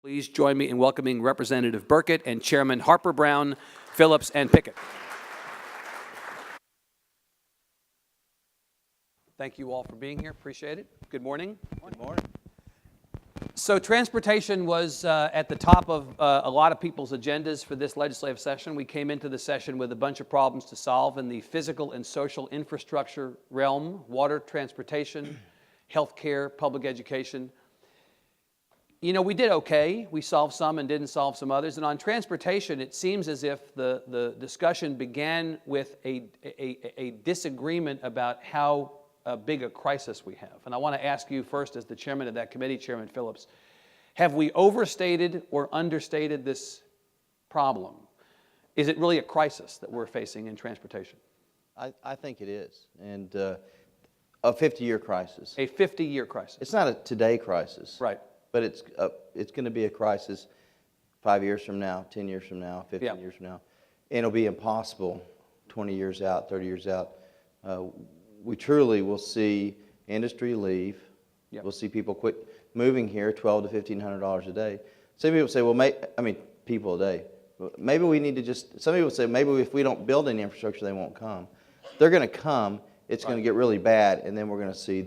Please join me in welcoming Representative Burkett and Chairman Harper-Brown, Phillips, and Pickett. Thank you all for being here. Appreciate it. Good morning. Good morning. So transportation was at the top of a lot of people's agendas for this legislative session. We came into the session with a bunch of problems to solve in the physical and social infrastructure realm: water, transportation, healthcare, public education. You know, we did okay. We solved some and didn't solve some others. And on transportation, it seems as if the discussion began with a disagreement about how big a crisis we have. And I want to ask you first, as the chairman of that committee, Chairman Phillips, have we overstated or understated this problem? Is it really a crisis that we're facing in transportation? I think it is, and a 50-year crisis. A 50-year crisis. It's not a today crisis. Right. But it's going to be a crisis 5 years from now, 10 years from now, 15 years from now. And it'll be impossible 20 years out, 30 years out. We truly will see industry leave. Yep. We'll see people quit moving here, $1,200 to $1,500 a day. Some people say, well, people a day. Maybe we need to just, some people say, maybe if we don't build any infrastructure, they won't come. They're going to come. It's going to get really bad, and then we're going to see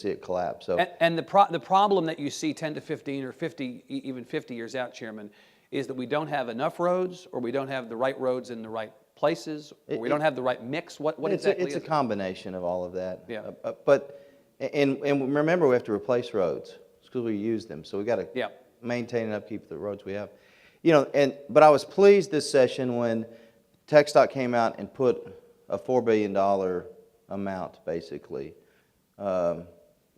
it collapse. So, and the problem that you see 10 to 15 or 50, even 50 years out, Chairman, is that we don't have enough roads, or we don't have the right roads in the right places, or we don't have the right mix. What exactly is it? It's a combination of all of that. Yeah. And remember, we have to replace roads because we use them. So we got to maintain and upkeep the roads we have. You know, but I was pleased this session when TxDOT came out and put a $4 billion amount, basically.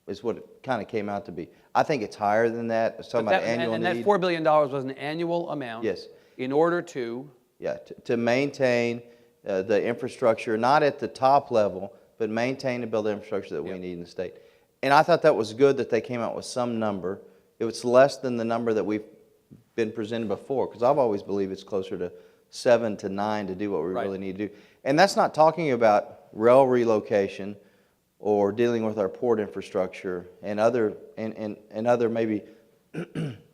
Is what it kind of came out to be. I think it's higher than that. It's talking about annual need. And that $4 billion was an annual amount. Yes. In order to? Yeah, to maintain the infrastructure, not at the top level, but maintain and build the infrastructure that we need in the state. And I thought that was good that they came out with some number. It was less than the number that we've been presented before, because I've always believed it's closer to 7 to 9 to do what we really need to do. And that's not talking about rail relocation or dealing with our port infrastructure and other maybe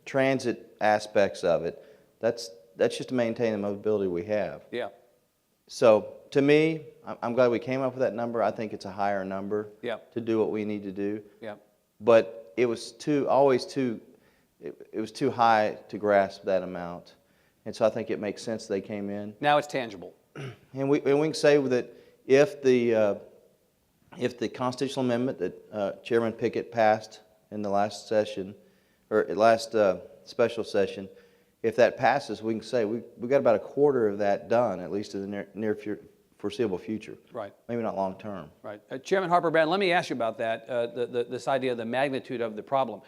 transit aspects of it. That's just to maintain the mobility we have. Yeah. So to me, I'm glad we came up with that number. I think it's a higher number to do what we need to do. Yeah. But it was too high to grasp that amount, and so I think it makes sense they came in. Now it's tangible. And we can say that if the constitutional amendment that Chairman Pickett passed in the last session, or last special session, if that passes, we can say we've got about a quarter of that done, at least in the near foreseeable future. Right. Maybe not long term. Right. Chairman Harper-Brown, let me ask you about that, this idea of the magnitude of the problem.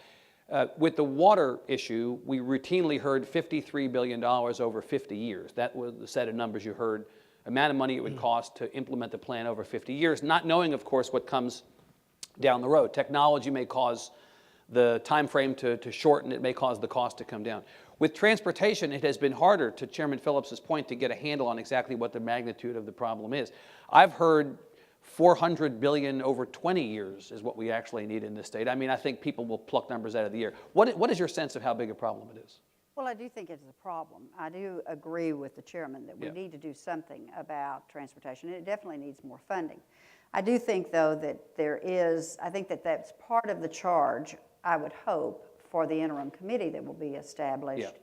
With the water issue, we routinely heard $53 billion over 50 years. That was the set of numbers you heard, amount of money it would cost to implement the plan over 50 years, not knowing, of course, what comes down the road. Technology may cause the time frame to shorten. It may cause the cost to come down. With transportation, it has been harder, to Chairman Phillips's point, to get a handle on exactly what the magnitude of the problem is. I've heard $400 billion over 20 years is what we actually need in this state. I mean, I think people will pluck numbers out of the air. What is your sense of how big a problem it is? Well, I do think it's a problem. I do agree with the chairman that we need to do something about transportation. It definitely needs more funding. I do think, though, that I think that's part of the charge, I would hope, for the interim committee that will be established,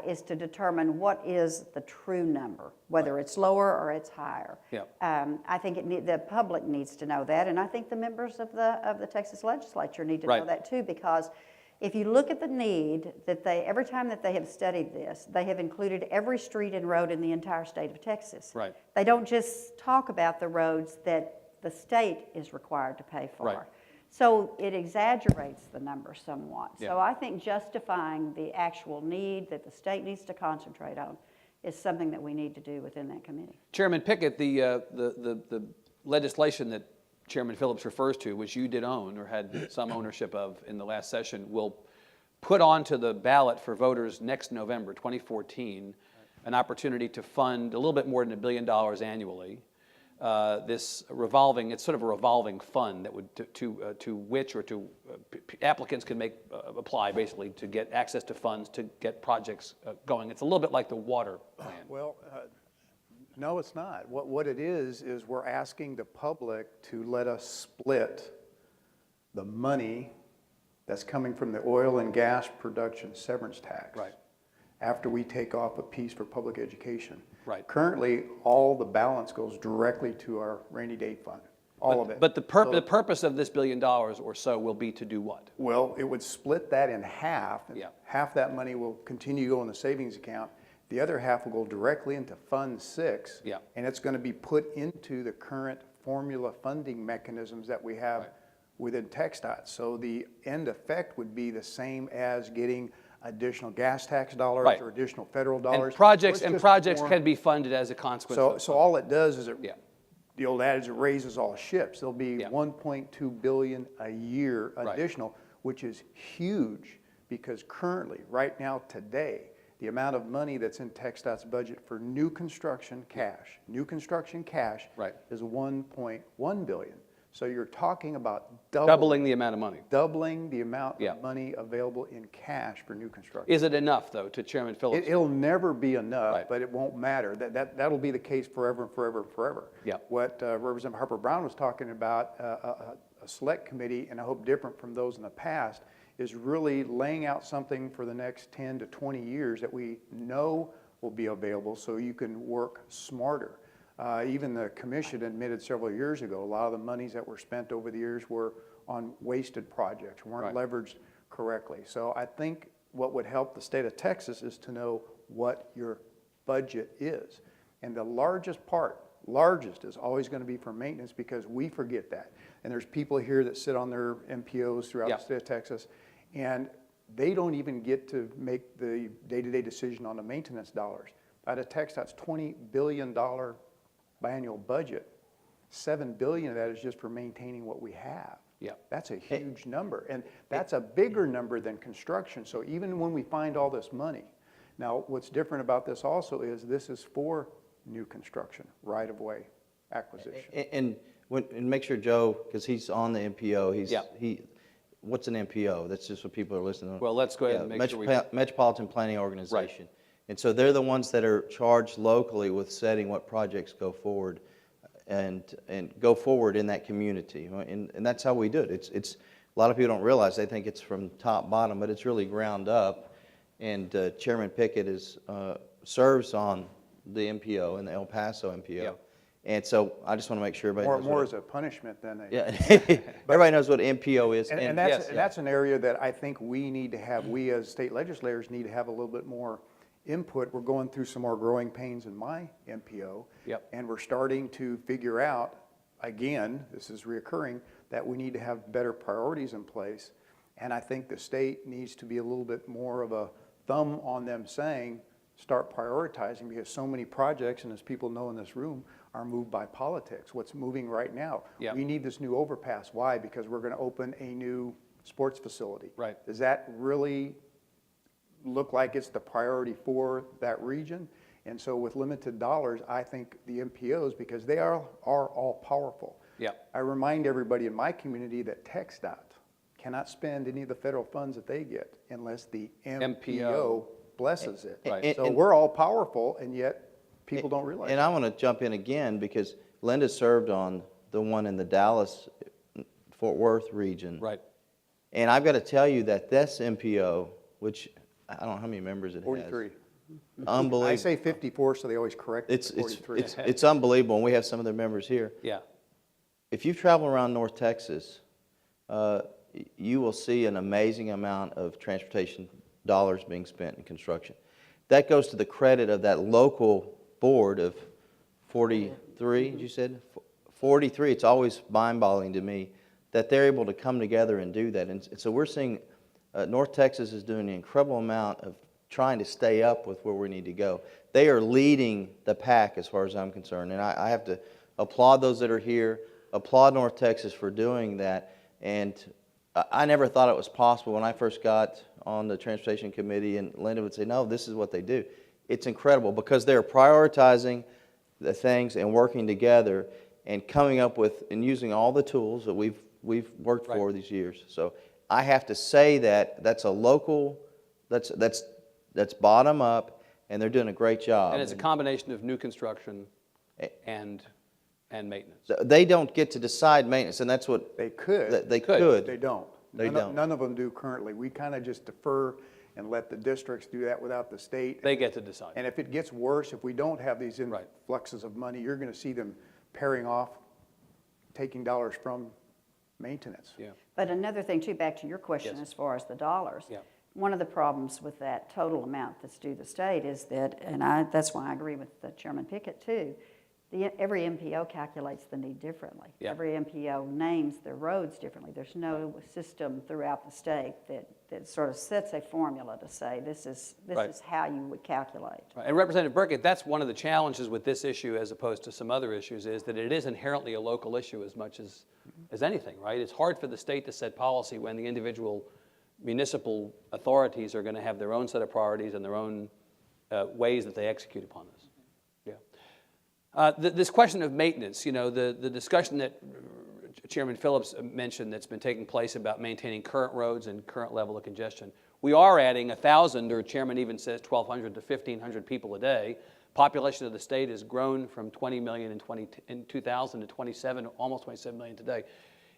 is to determine what is the true number, whether it's lower or it's higher. I think the public needs to know that, and I think the members of the Texas Legislature need to know that too, because if you look at the need that every time that they have studied this, they have included every street and road in the entire state of Texas. Right. They don't just talk about the roads that the state is required to pay for. Right. So it exaggerates the number somewhat. So I think justifying the actual need that the state needs to concentrate on is something that we need to do within that committee. Chairman Pickett, the legislation that Chairman Phillips refers to, which you did own or had some ownership of in the last session, will put onto the ballot for voters next November, 2014, an opportunity to fund a little bit more than $1 billion annually this revolving, it's sort of a revolving fund that would, to which or to applicants can apply basically to get access to funds to get projects going. It's a little bit like the water plan. Well, no, it's not. What it is we're asking the public to let us split the money that's coming from the oil and gas production severance tax. Right. After we take off a piece for public education. Right. Currently, all the balance goes directly to our rainy day fund, all of it. But the purpose of this $1 billion or so will be to do what? Well, it would split that in half. Yeah. Half that money will continue to go in the savings account. The other half will go directly into Fund 6. Yeah. And it's going to be put into the current formula funding mechanisms that we have within TxDOT. So the end effect would be the same as getting additional gas tax dollars or additional federal dollars. And projects can be funded as a consequence. So all it does is Yeah. the old adage, it raises all ships. There'll be $1.2 billion a year additional, which is huge because currently, right now, today, the amount of money that's in TxDOT's budget for new construction cash is $1.1 billion. So you're talking about doubling the amount of money. Doubling the amount of money available in cash for new construction. Is it enough, though, to Chairman Phillips? It'll never be enough, but it won't matter. That'll be the case forever and forever and forever. Yeah. What Representative Harper-Brown was talking about, a select committee, and I hope different from those in the past, is really laying out something for the next 10 to 20 years that we know will be available so you can work smarter. Even the commission admitted several years ago, a lot of the monies that were spent over the years were on wasted projects, weren't leveraged correctly. So I think what would help the state of Texas is to know what your budget is. And the largest is always going to be for maintenance because we forget that. And there's people here that sit on their MPOs throughout the state of Texas, and they don't even get to make the day-to-day decision on the maintenance dollars. Out of TxDOT's $20 billion biannual budget, $7 billion of that is just for maintaining what we have. Yeah. That's a huge number, and that's a bigger number than construction. So even when we find all this money, now what's different about this also is this is for new construction, right-of-way acquisition. And make sure Joe, because he's on the MPO, what's an MPO? That's just what people are listening to. Well, let's go ahead and make sure we... Metropolitan Planning Organization. And so they're the ones that are charged locally with setting what projects go forward and go forward in that community. And that's how we do it. It's a lot of people don't realize, they think it's from top bottom, but it's really ground up. And Chairman Pickett serves on the MPO and the El Paso MPO. Yeah. And so I just want to make sure everybody knows more as a punishment than a... Yeah, everybody knows what MPO is. And that's an area that I think we need to have, we as state legislators need to have a little bit more input. We're going through some more growing pains in my MPO, and we're starting to figure out, again, this is reoccurring, that we need to have better priorities in place. And I think the state needs to be a little bit more of a thumb on them saying, start prioritizing, because so many projects, and as people know in this room, are moved by politics. What's moving right now? We need this new overpass. Why? Because we're going to open a new sports facility. Right. Does that really look like it's the priority for that region? And so with limited dollars, I think the MPOs, because they are all powerful. I remind everybody in my community that TxDOT cannot spend any of the federal funds that they get unless the MPO blesses it. So we're all powerful, and yet people don't realize. And I want to jump in again because Linda served on the one in the Dallas-Fort Worth region. Right. And I've got to tell you that this MPO, which I don't know how many members it 43. has. Unbelievable. I say 54, so they always correct it. 43. It's unbelievable, and we have some of their members here. Yeah. If you travel around North Texas, you will see an amazing amount of transportation dollars being spent in construction. That goes to the credit of that local board of 43, you said? 43, it's always mind-boggling to me that they're able to come together and do that. And so we're seeing North Texas is doing an incredible amount of trying to stay up with where we need to go. They are leading the pack as far as I'm concerned. And I have to applaud those that are here, applaud North Texas for doing that. And I never thought it was possible when I first got on the Transportation Committee, and Linda would say, no, this is what they do. It's incredible because they're prioritizing the things and working together. and coming up with and using all the tools that we've worked for these years. So I have to say that that's a local, that's bottom up, and they're doing a great job. And it's a combination of new construction and maintenance. They don't get to decide maintenance, and that's what They could. They could. They don't. None of them do currently. We kind of just defer and let the districts do that without the state. They get to decide. And if it gets worse, if we don't have these influxes of money, you're going to see them pairing off, taking dollars from maintenance. Yeah. But another thing too, back to your question as far as the dollars. Yeah. One of the problems with that total amount that's due the state is that, and that's why I agree with Chairman Pickett too, every MPO calculates the need differently. Yeah. Every MPO names their roads differently. There's no system throughout the state that sort of sets a formula to say this is how you would calculate. Right. And Representative Burkett, that's one of the challenges with this issue as opposed to some other issues, is that it is inherently a local issue as much as anything, right? It's hard for the state to set policy when the individual municipal authorities are going to have their own set of priorities and their own ways that they execute upon this. This question of maintenance, you know, the discussion that Chairman Phillips mentioned that's been taking place about maintaining current roads and current level of congestion. We are adding 1,000, or Chairman even says 1,200 to 1,500 people a day. Population of the state has grown from 20 million in 2000 to 27, almost 27 million today.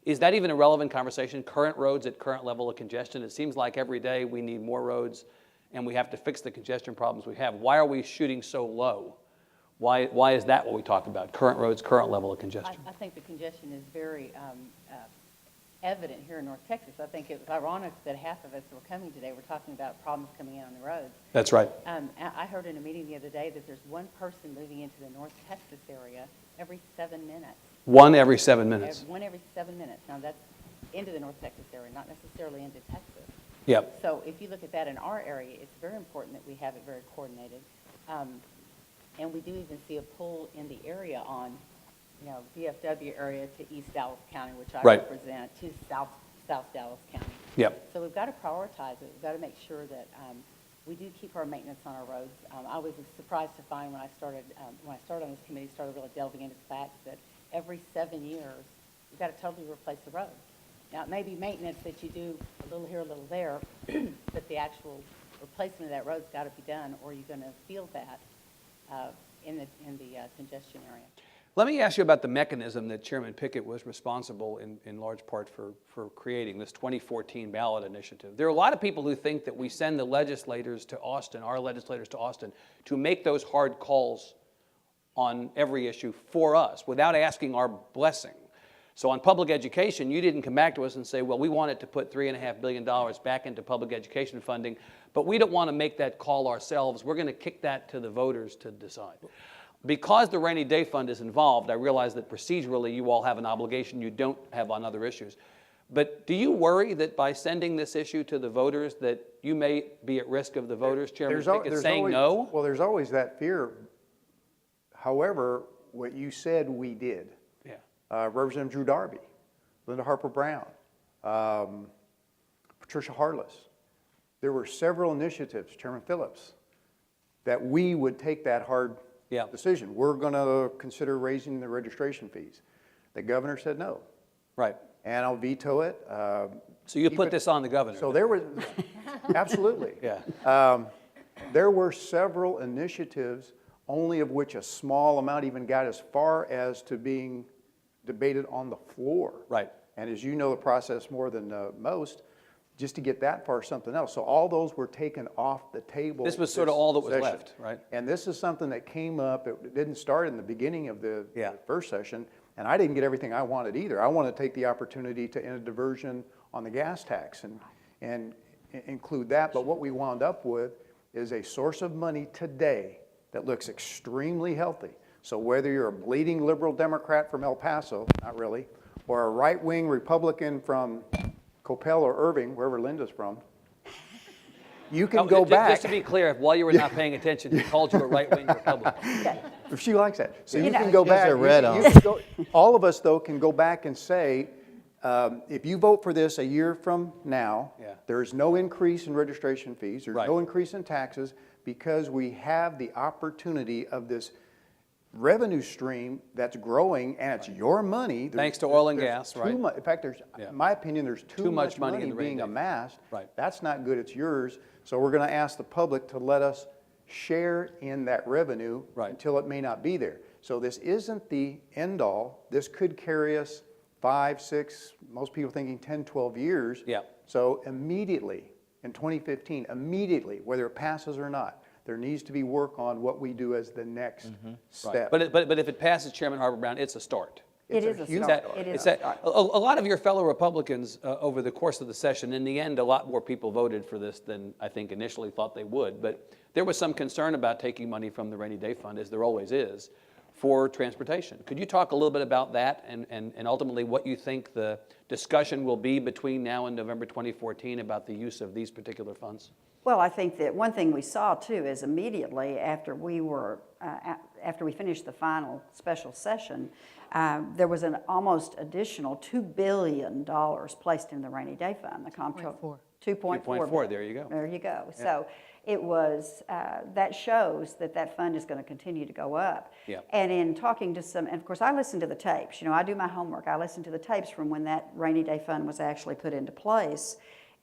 Is that even a relevant conversation? Current roads at current level of congestion? It seems like every day we need more roads and we have to fix the congestion problems we have. Why are we shooting so low? Why is that what we talk about? Current roads, current level of congestion. I think the congestion is very evident here in North Texas. I think it was ironic that half of us who were coming today were talking about problems coming in on the roads. That's right. I heard in a meeting the other day that there's one person moving into the North Texas area every 7 minutes. One every 7 minutes. One every 7 minutes. Now that's into the North Texas area, not necessarily into Texas. Yep. So if you look at that in our area, it's very important that we have it very coordinated. And we do even see a pull in the area on, you know, DFW area to East Dallas County, which I represent, to South Dallas County. Yep. So we've got to prioritize it. We've got to make sure that we do keep our maintenance on our roads. I was surprised to find when I started on this committee, started really delving into the fact that every 7 years, we've got to totally replace the road. Now, it may be maintenance that you do a little here, a little there, but the actual replacement of that road's got to be done, or you're going to feel that in the congestion area. Let me ask you about the mechanism that Chairman Pickett was responsible in large part for creating, this 2014 ballot initiative. There are a lot of people who think that we send the legislators to Austin, our legislators to Austin, to make those hard calls on every issue for us without asking our blessing. So on public education, you didn't come back to us and say, well, we wanted to put $3.5 billion back into public education funding, but we don't want to make that call ourselves. We're going to kick that to the voters to decide. Because the rainy day fund is involved, I realize that procedurally you all have an obligation you don't have on other issues. But do you worry that by sending this issue to the voters that you may be at risk of the voters, Chairman Pickett, saying no? Well, there's always that fear. However, what you said we did. Representative Drew Darby, Linda Harper-Brown, Patricia Harless. There were several initiatives, Chairman Phillips, that we would take that hard decision. We're going to consider raising the registration fees. The governor said no. Right. And I'll veto it. So you put this on the governor. So there was, absolutely. There were several initiatives, only of which a small amount even got as far as to being debated on the floor. Right. And as you know the process more than most, just to get that far something else. So all those were taken off the table. This was sort of all that was left, right? And this is something that came up, it didn't start in the beginning of the first session, and I didn't get everything I wanted either. I want to take the opportunity to end a diversion on the gas tax and include that, but what we wound up with is a source of money today that looks extremely healthy. So whether you're a bleeding liberal Democrat from El Paso, not really, or a right-wing Republican from Coppell or Irving, wherever Linda's from, you can go back. Just to be clear, while you were not paying attention, he called you a right-wing Republican. If she likes that. So you can she go has back. her red on. All of us, though, can go back and say, if you vote for this a year from now, there is no increase in registration fees, there's no increase in taxes, because we have the opportunity of this revenue stream that's growing, and it's your money. Thanks to oil and There's gas, too right. In fact, Yeah. in my opinion, there's too much money money in the rainy being day. amassed. Right. That's not good, it's yours. So we're going to ask the public to let us share in that revenue Right. until it may not be there. So this isn't the end all. This could carry us 5, 6, most people thinking 10, 12 years. Yeah. So immediately, in 2015, immediately, whether it passes or not, there needs to be work on what we do as the next Right. step. But if it passes, Chairman Harper-Brown, it's a start. It It's is a huge start. start. It is It's a that, start. a lot of your fellow Republicans over the course of the session, in the end, a lot more people voted for this than I think initially thought they would. But there was some concern about taking money from the rainy day fund, as there always is, for transportation. Could you talk a little bit about that and ultimately what you think the discussion will be between now and November 2014 about the use of these particular funds? Well, I think that one thing we saw too is immediately after we finished the final special session, there was an almost additional $2 billion placed in the rainy day fund. The comptroller, 2.4. 2.4, there you go. There you go. So it was, that shows that that fund is going to continue to go up. Yeah. And in talking to some, and of course I listen to the tapes, you know, I do my homework. I listen to the tapes from when that rainy day fund was actually put into place.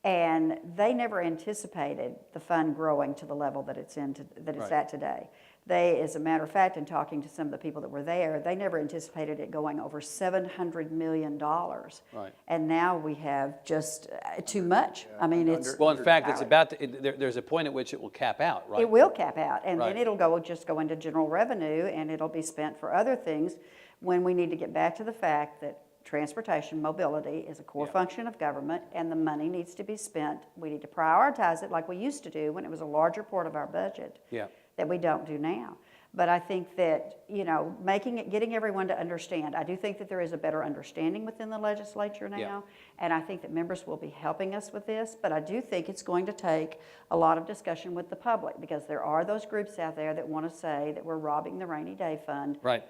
And they never anticipated the fund growing to the level that it's Right. at today. They, as a matter of fact, in talking to some of the people that were there, they never anticipated it going over $700 million. Right. And now we have just too much. I mean, it's Well, in fact, it's Howard. about to, there's a point at which it will cap out, right? It will cap out, and Right. then it'll just go into general revenue, and it'll be spent for other things when we need to get back to the fact that transportation, mobility is a core Yeah. function of government, and the money needs to be spent. We need to prioritize it like we used to do when it was a larger part of our budget. Yeah. That we don't do now. But I think that, you know, getting everyone to understand, I do think that there is a better understanding within the legislature now, Yeah. and I think that members will be helping us with this, but I do think it's going to take a lot of discussion with the public, because there are those groups out there that want to say that we're robbing the rainy day fund. Right.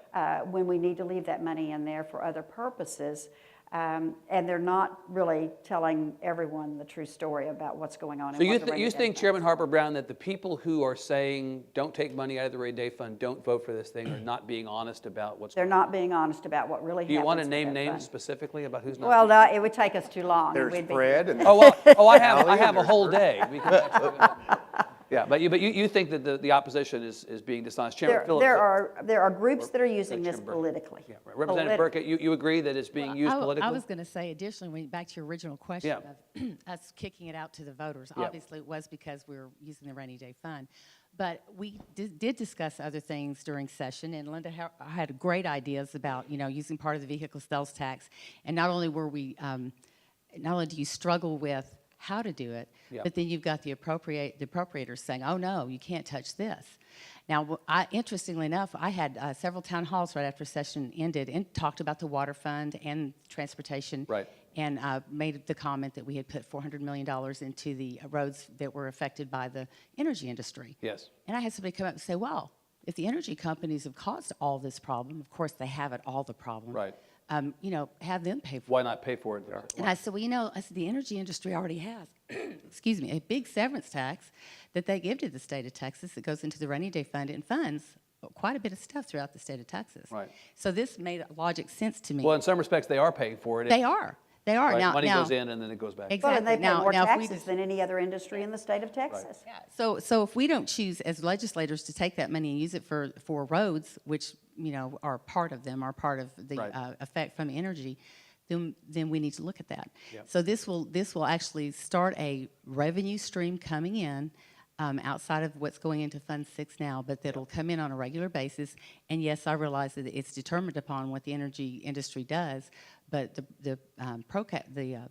When we need to leave that money in there for other purposes. And they're not really telling everyone the true story about what's going on. So and you, what the rainy you day think, fund Chairman is. Harper-Brown, that the people who are saying, don't take money out of the rainy day fund, don't vote for this thing, are not being honest about what's They're going on? not being honest about what really Do you happens want to with name that names fund. specifically about who's not? Well, no, it would take us too long. and There's we'd be- Fred and Oh, well, I have Ally a and whole there's day. We can actually- yeah, but you think that the opposition is being dishonest. Chairman Phillips. There are groups that are using this Chairman Burkett. politically. Yeah, right. Representative Burkett, you agree that it's being used politically? I was going to say, additionally, back to your original question of us kicking it out to the voters. Yeah. Obviously, it was because we were using the rainy day fund. But we did discuss other things during session, and Linda had great ideas about, using part of the vehicle sales tax. And not only were we, not only do you struggle with how to do it, Yeah. but then you've got the appropriators saying, oh, no, you can't touch this. Now, interestingly enough, I had several town halls right after session ended and talked about the water fund and transportation. Right. And made the comment that we had put $400 million into the roads that were affected by the energy industry. Yes. And I had somebody come up and say, well, if the energy companies have caused all this problem, of course they have it all the problem. Right. Have them pay for Why not pay for it? and I said, well, the energy industry already has, excuse me, a big severance tax that they give to the state of Texas that goes into the rainy day fund and funds quite a bit of stuff throughout the state of Texas. Right. So this made logic sense to me. Well, in some respects, they are paying for it. They are. They are. Right? Now, Money now, goes in and then it goes back. Well, Exactly. and they pay more if we taxes than any other industry in the state of Texas. Yeah. So if we don't choose as legislators to take that money and use it for roads, which are part of them, are part of the Right. effect from energy, then we need to look at that. Yep. So this will actually start a revenue stream coming in outside of what's going into Fund 6 now, but that'll come in on a regular basis. And yes, I realize that it's determined upon what the energy industry does, but the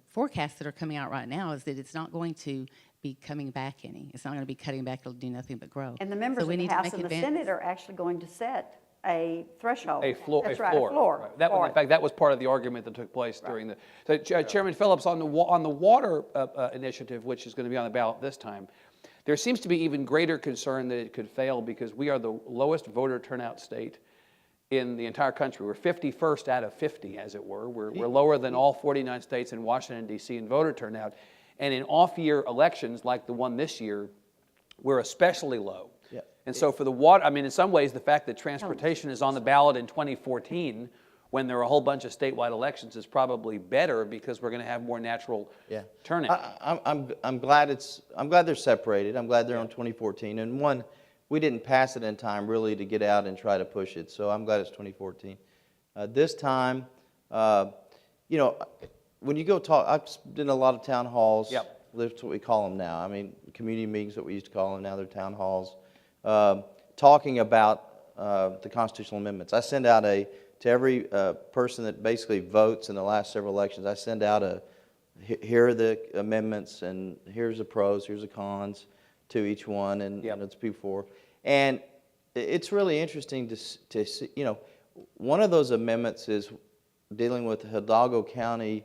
forecasts that are coming out right now is that it's not going to be coming back any. It's not going to be cutting back. It'll do nothing but grow. And the members So we of the need to House make and the advances. Senate are actually going to set a threshold. A floor. That's right, a floor. Right. That was, for in it. fact, that was part of the argument that took place during the. So, Chairman Phillips, on the water initiative, which is going to be on the ballot this time, there seems to be even greater concern that it could fail because we are the lowest voter turnout state in the entire country. We're 51st out of 50, as it were. We're lower than all 49 states in Washington, D.C. in voter turnout. And in off-year elections like the one this year, we're especially low. Yeah. And so for the water, I mean, in some ways, the fact that transportation is on the ballot in 2014, when there are a whole bunch of statewide elections, is probably better because we're going to have more natural turnout. I'm glad they're separated. I'm glad they're on 2014. And one, we didn't pass it in time really to get out and try to push it. So I'm glad it's 2014. This time, you know, when you go talk, I've been in a lot of town halls. Yep. That's what we call them now. I mean, community meetings, what we used to call them. Now they're town halls. Talking about the constitutional amendments. I send out to every person that basically votes in the last several elections, I send out here are the amendments, and here's the pros, here's the cons to each one, and it's before. And it's really interesting to see, you know, one of those amendments is dealing with the Hidalgo County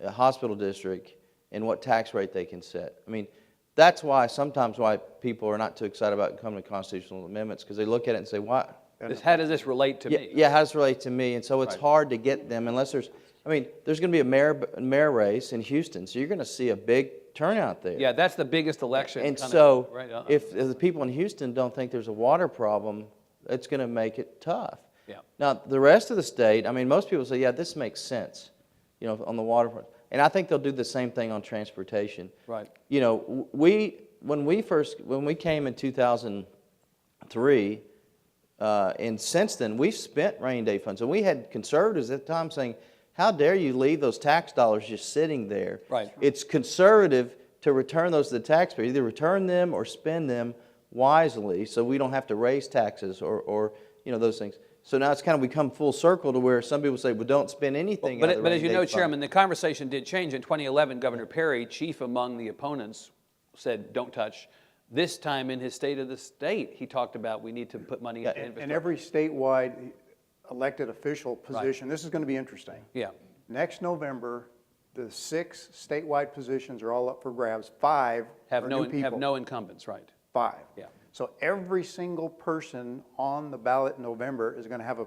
Hospital District and what tax rate they can set. I mean, that's why sometimes people are not too excited about coming to constitutional amendments, because they look at it and say, "Why? How does this relate to me?" Yeah, how does it relate to me? And so it's hard to get them unless there's going to be a mayor race in Houston, so you're going to see a big turnout there. Yeah, that's the biggest election. And so if the people in Houston don't think there's a water problem, it's going to make it tough. Yeah. Now, the rest of the state, I mean, most people say, yeah, this makes sense, you know, on the waterfront. And I think they'll do the same thing on transportation. Right. You know, when we came in 2003, and since then, we've spent rainy day funds. And we had conservatives at the time saying, how dare you leave those tax dollars just sitting there? Right. It's conservative to return those to the taxpayer. Either return them or spend them wisely so we don't have to raise taxes or you know, those things. So now it's kind of become full circle to where some people say, well, don't spend anything. But as you know, Chairman, the conversation did change. In 2011, Governor Perry, chief among the opponents, said, don't touch. This time in his State of the State, he talked about we need to put money into infrastructure. And every statewide elected official position, this is going to be interesting. Yeah. Next November, the 6 statewide positions are all up for grabs. 5 Have are new people. have no incumbents, right? 5. Yeah. So every single person on the ballot in November is going to have an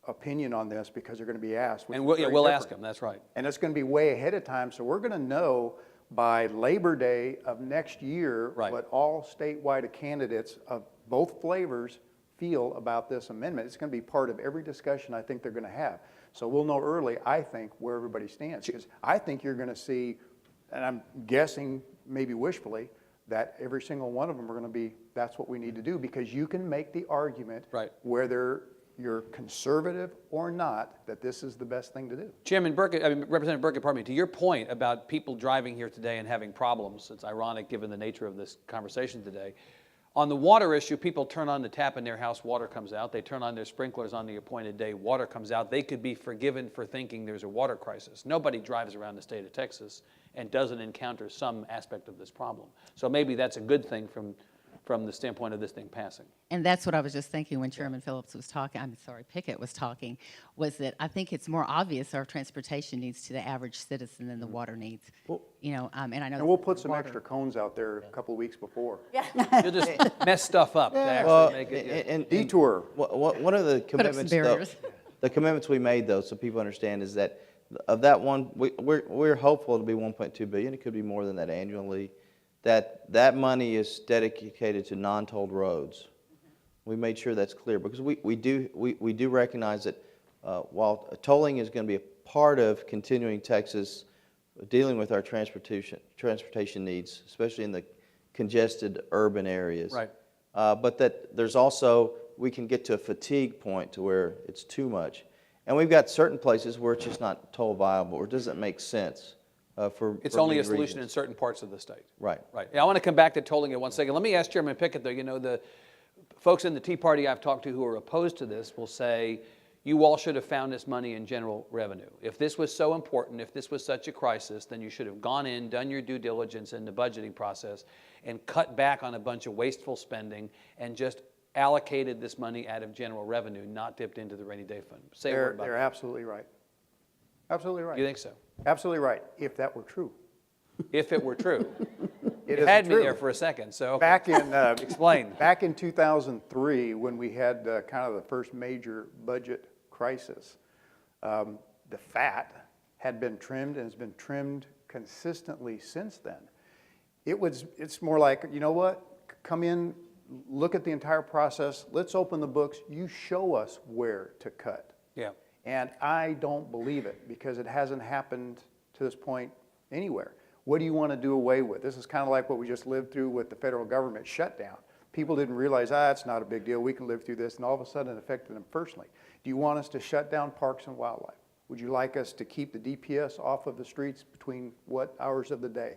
opinion on this because they're going to be asked. And we'll ask them, that's right. And it's going to be way ahead of time, so we're going to know by Labor Day of next year what all statewide candidates of both flavors feel about this amendment. It's going to be part of every discussion I think they're going to have. So we'll know early, I think, where everybody stands. Because I think you're going to see, and I'm guessing maybe wishfully, that every single one of them are going to be, that's what we need to do, because you can make the argument whether you're conservative or not, that this is the best thing to do. Chairman Burkett, Representative Burkett, pardon me, to your point about people driving here today and having problems, it's ironic given the nature of this conversation today. On the water issue, people turn on the tap in their house, water comes out. They turn on their sprinklers on the appointed day, water comes out. They could be forgiven for thinking there's a water crisis. Nobody drives around the state of Texas and doesn't encounter some aspect of this problem. So maybe that's a good thing from the standpoint of this thing passing. And that's what I was just thinking when Chairman Phillips was talking, Pickett was talking, was that I think it's more obvious our transportation needs to the average citizen than the water needs. Well, you know, and I know. And we'll put some extra cones out there a couple of weeks before. You'll just mess stuff up to actually make it. And Detour. One of the commitments, the commitments we made, though, so people understand, is that of that one, we're hopeful to be 1.2 billion. It could be more than that annually. That money is dedicated to non-tolled roads. We made sure that's clear because we do recognize that while tolling is going to be a part of continuing Texas dealing with our transportation needs, especially in the congested urban areas. Right. But that there's also, we can get to a fatigue point to where it's too much. And we've got certain places where it's just not toll viable or it doesn't make sense. It's only a solution in certain parts of the state. Right. Right. Yeah, I want to come back to tolling in 1 second. Let me ask Chairman Pickett, though. You know, the folks in the Tea Party I've talked to who are opposed to this will say, you all should have found this money in general revenue. If this was so important, if this was such a crisis, then you should have gone in, done your due diligence in the budgeting process, and cut back on a bunch of wasteful spending and just allocated this money out of general revenue, not dipped into the rainy day fund. Say a word about They're that. absolutely right. Absolutely right. You think so? Absolutely right, if that were true. If it were true. It You had isn't me true. there for a second, so Back in explain. Back in 2003, when we had kind of the first major budget crisis, the fat had been trimmed and has been trimmed consistently since then. It's more like, you know what? Come in look at the entire process. Let's open the books. You show us where to cut. Yeah. And I don't believe it because it hasn't happened to this point anywhere. What do you want to do away with? This is kind of like what we just lived through with the federal government shutdown. People didn't realize, it's not a big deal. We can live through this. And all of a sudden it affected them personally. Do you want us to shut down parks and wildlife? Would you like us to keep the DPS off of the streets between what hours of the day?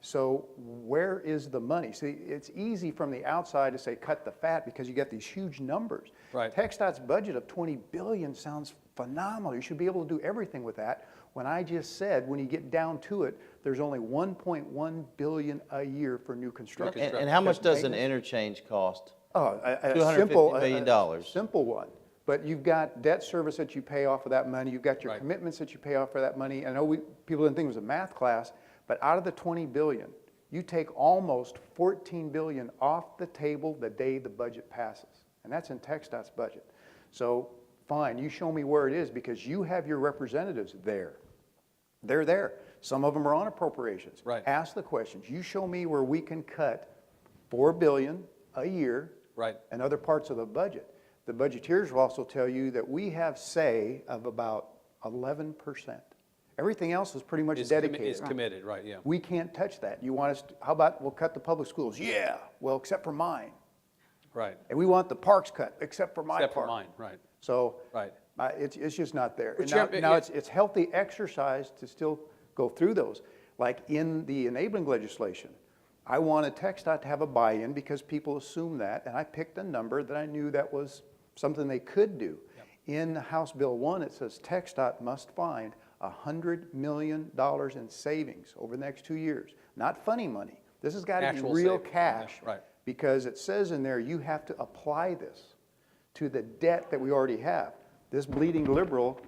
So where is the money? See, it's easy from the outside to say cut the fat because you get these huge numbers. Right. TxDOT's budget of $20 billion sounds phenomenal. You should be able to do everything with that. When I just said, when you get down to it, there's only $1.1 billion a year for new construction. And how much does an Maintenance. interchange cost? Oh, a $250 million. simple one. But you've got debt service that you pay off of that money. You've got your Right. commitments that you pay off for that money. I know people didn't think it was a math class, but out of the $20 billion, you take almost $14 billion off the table the day the budget passes. And that's in TxDOT's budget. So fine, you show me where it is because you have your representatives there. They're there. Some of them are on appropriations. Right. Ask the questions. You show me where we can cut $4 billion a year Right. and other parts of the budget. The budgeteers will also tell you that we have say of about 11%. Everything else is pretty much dedicated. Is committed, right, yeah. We can't touch that. You want us to, how about we'll cut the public schools? Yeah, well, except for mine. Right. And we want the parks cut, except for my Except for park. mine, right. So Right. it's just not there. Well, And now Chair- now it's healthy exercise to still go through those. Like in the enabling legislation, I wanted TxDOT to have a buy-in because people assume that, and I picked a number that I knew that was something they could do. In House Bill 1, it says TxDOT must find $100 million in savings over the next 2 years. Not funny money. This has got to be Actual real savings, cash. yeah, right. Because it says in there you have to apply this to the debt that we already have. This bleeding liberal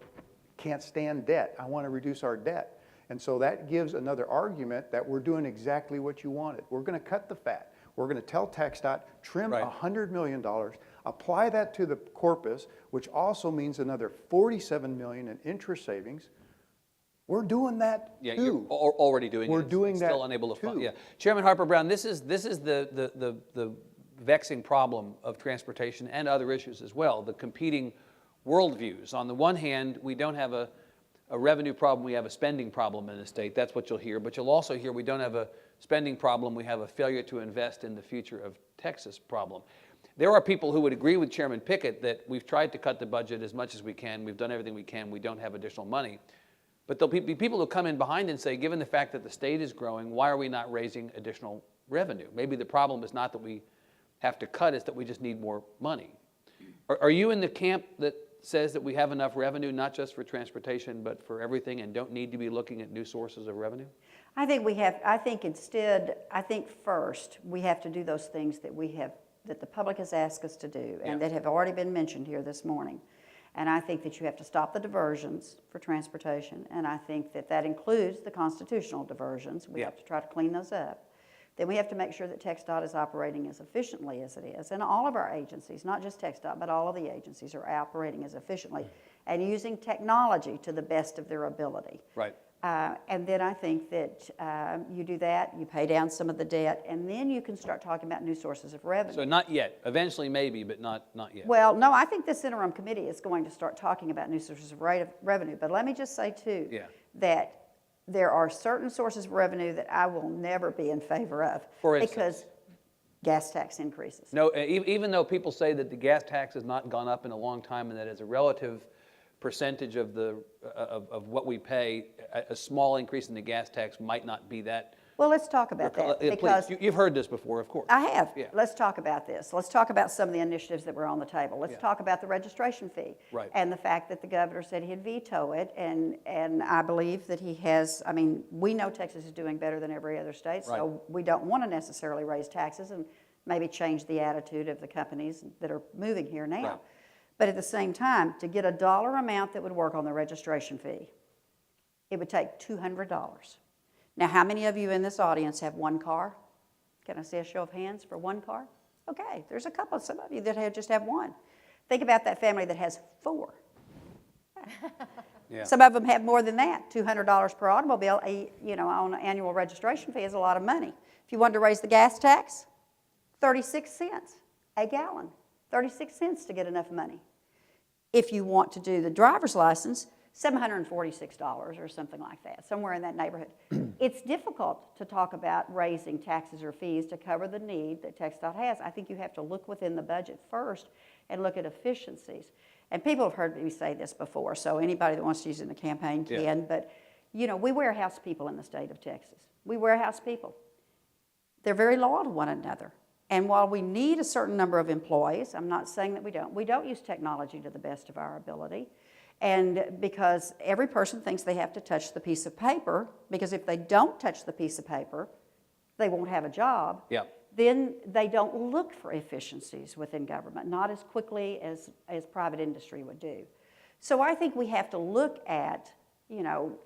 can't stand debt. I want to reduce our debt. And so that gives another argument that we're doing exactly what you wanted. We're going to cut the fat. We're going to tell TxDOT, trim Right. $100 million, apply that to the corpus, which also means another $47 million in interest savings. We're doing that Yeah, too. you're already doing it. We're It's doing Still that unable to fund, too. yeah. Chairman Harper-Brown, this is the vexing problem of transportation and other issues as well, the competing worldviews. On the one hand, we don't have a revenue problem, we have a spending problem in the state. That's what you'll hear. But you'll also hear we don't have a spending problem, we have a failure to invest in the future of Texas problem. There are people who would agree with Chairman Pickett that we've tried to cut the budget as much as we can, we've done everything we can, we don't have additional money. But there'll be people who come in behind and say, given the fact that the state is growing, why are we not raising additional revenue? Maybe the problem is not that we have to cut, it's that we just need more money. Are you in the camp that says that we have enough revenue, not just for transportation, but for everything, and don't need to be looking at new sources of revenue? I think first, we have to do those things that the public has asked us to do and that have already been mentioned here this morning. And I think that you have to stop the diversions for transportation, and I think that includes the constitutional diversions. We have to try to clean those up. Then we have to make sure that TxDOT is operating as efficiently as it is. And all of our agencies, not just TxDOT, but all of the agencies are operating as efficiently and using technology to the best of their ability. Right. And then I think that you do that, you pay down some of the debt, and then you can start talking about new sources of revenue. So not yet. Eventually maybe, but not yet. Well, no, I think this interim committee is going to start talking about new sources of revenue. But let me just say, too, that there are certain sources of revenue that I will never be in favor of. For instance? Because gas tax increases. No, even though people say that the gas tax has not gone up in a long time and that as a relative percentage of what we pay, a small increase in the gas tax might not be that. Well, let's talk about that. Because Please, you've heard this before, of course. I have. Yeah. Let's talk about this. Let's talk about some of the initiatives that were on the table. Let's talk about the registration fee. Right. And the fact that the governor said he'd veto it, and I believe that he has. I mean, we know Texas is doing better than every other state, so Right. we don't want to necessarily raise taxes and maybe change the attitude of the companies that are moving here now. Right. But at the same time, to get a dollar amount that would work on the registration fee, it would take $200. Now, how many of you in this audience have one car? Can I see a show of hands for one car? Okay, there's a couple, some of you that just have one. Think about that family that has four. Yeah. Some of them have more than that. $200 per automobile, on an annual registration fee is a lot of money. If you wanted to raise the gas tax, 36 cents a gallon, 36 cents to get enough money. If you want to do the driver's license, $746 or something like that, somewhere in that neighborhood. It's difficult to talk about raising taxes or fees to cover the need that TxDOT has. I think you have to look within the budget first and look at efficiencies. And people have heard me say this before, so anybody that wants to use it in the campaign can, Yeah. but you know, we warehouse people in the state of Texas. We warehouse people. They're very loyal to one another. And while we need a certain number of employees, I'm not saying that we don't use technology to the best of our ability. And because every person thinks they have to touch the piece of paper, because if they don't touch the piece of paper, they won't have a job. Yeah. Then they don't look for efficiencies within government, not as quickly as private industry would do. So I think we have to look at, you know,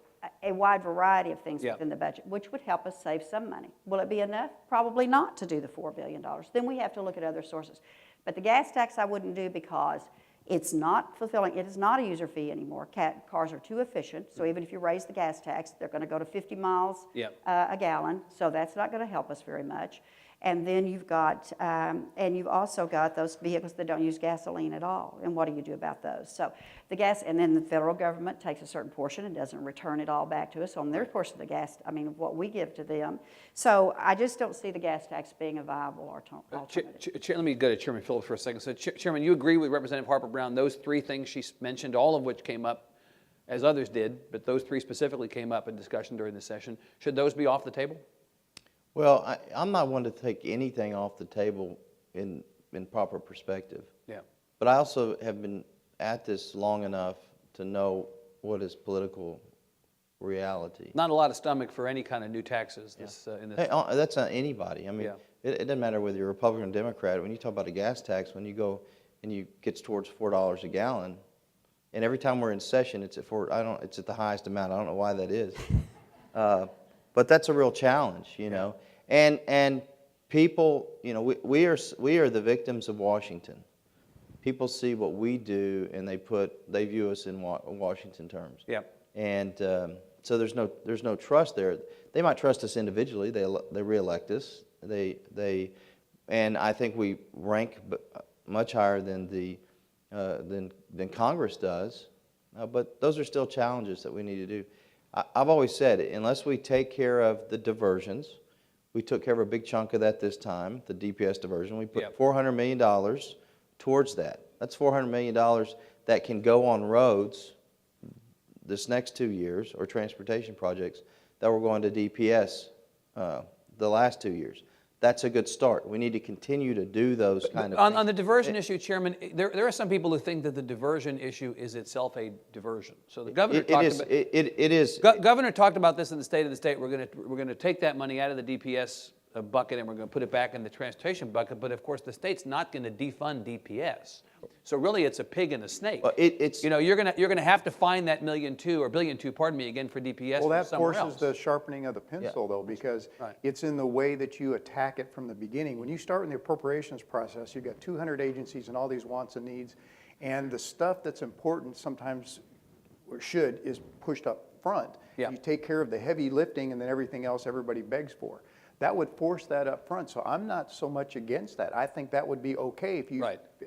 a wide variety of things Yeah. within the budget, which would help us save some money. Will it be enough? Probably not to do the $4 billion. Then we have to look at other sources. But the gas tax I wouldn't do because it's not fulfilling. It is not a user fee anymore. Cars are too efficient, so even if you raise the gas tax, they're going to go to 50 miles a gallon, so that's not going to help us very much. And then you've got, and you've also got those vehicles that don't use gasoline at all. And what do you do about those? So the gas, and then the federal government takes a certain portion and doesn't return it all back to us on their portion of the gas, I mean, what we give to them. So I just don't see the gas tax being a viable alternative. Let me go to Chairman Phillips for a second. So Chairman, you agree with Representative Harper-Brown, those three things she mentioned, all of which came up, as others did, but those three specifically came up in discussion during the session. Should those be off the table? Well, I'm not one to take anything off the table in proper perspective. Yeah. But I also have been at this long enough to know what is political reality. Not a lot of stomach for any kind of new taxes in this. Hey, that's not anybody. I mean, Yeah. it doesn't matter whether you're Republican or Democrat. When you talk about a gas tax, when you go and you get towards $4 a gallon, and every time we're in session, it's at it's at the highest amount. I don't know why that is. But that's a real challenge, you know. And people, you know, we are the victims of Washington. People see what we do, and they view us in Washington terms. Yeah. And so there's no trust there. They might trust us individually. They reelect us. And I think we rank much higher than than Congress does. But those are still challenges that we need to do. I've always said, unless we take care of the diversions, we took care of a big chunk of that this time, the DPS diversion. We put $400 million towards that. That's $400 million that can go on roads this next 2 years, or transportation projects that were going to DPS the last 2 years. That's a good start. We need to continue to do those kind of things. On the diversion issue, Chairman, there are some people who think that the diversion issue is itself a diversion. So the governor It is. Governor talked about this in the State of the State. We're going to take that money out of the DPS bucket and we're going to put it back in the transportation bucket. But of course, the state's not going to defund DPS. So really, it's a pig and a snake. Well, you know, you're going to have to find that $1.2 million or $1.2 billion, pardon me, again for DPS. Well, that somewhere forces else. the sharpening of the pencil, though, because it's in the way that you attack it from the beginning. When you start in the appropriations process, you've got 200 agencies and all these wants and needs, and the stuff that's important sometimes, or should, is pushed up front. Yeah. You take care of the heavy lifting, and then everything else everybody begs for. That would force that up front, so I'm not so much against that. I think that would be okay if